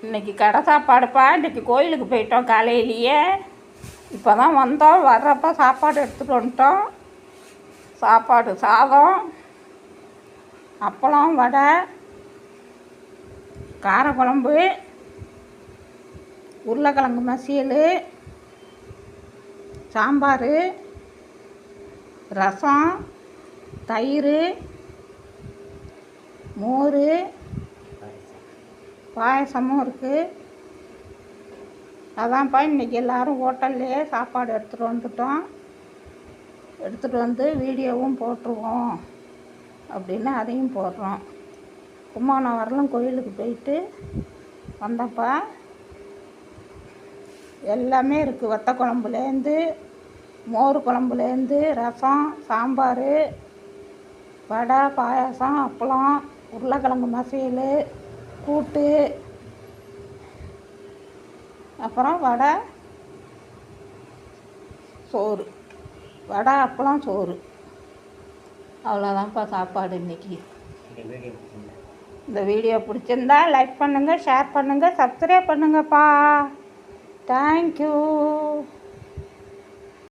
இன்றைக்கி கடை சாப்பாடுப்பா. இன்றைக்கி கோயிலுக்கு போயிட்டோம் காலையிலேயே. இப்போ தான் வந்தோம். வர்றப்போ சாப்பாடு எடுத்துகிட்டு வந்துட்டோம். சாப்பாடு சாதம், அப்பளம், வடை, காரக்குழம்பு, உருளைக்கிழங்கு மசியல், சாம்பார், ரசம், தயிர், மோர், பாயசமும் இருக்குது. அதான்ப்பா இன்றைக்கி எல்லோரும் ஹோட்டல்லையே சாப்பாடு எடுத்துகிட்டு வந்துட்டோம். எடுத்துகிட்டு வந்து வீடியோவும் போட்டுருவோம் அப்படின்னு அதையும் போடுறோம். கும்பகோணம் வரலும் கோயிலுக்கு போயிட்டு வந்தப்பா. எல்லாமே இருக்குது. வத்த குழம்புலேருந்து மோர் குழம்புலேருந்து ரசம், சாம்பார், வடை, பாயாசம், அப்பளம், உருளைக்கிழங்கு மசியல், கூட்டு, அப்புறம் வடை, சோறு. வடை, அப்பளம், சோறு. அவ்வளோதான்ப்பா சாப்பாடு இன்றைக்கி. இந்த வீடியோ பிடிச்சிருந்தா லைக் பண்ணுங்கள், ஷேர் பண்ணுங்கள், சப்ஸ்கிரைப் பண்ணுங்கப்பா. தேங்க்யூ.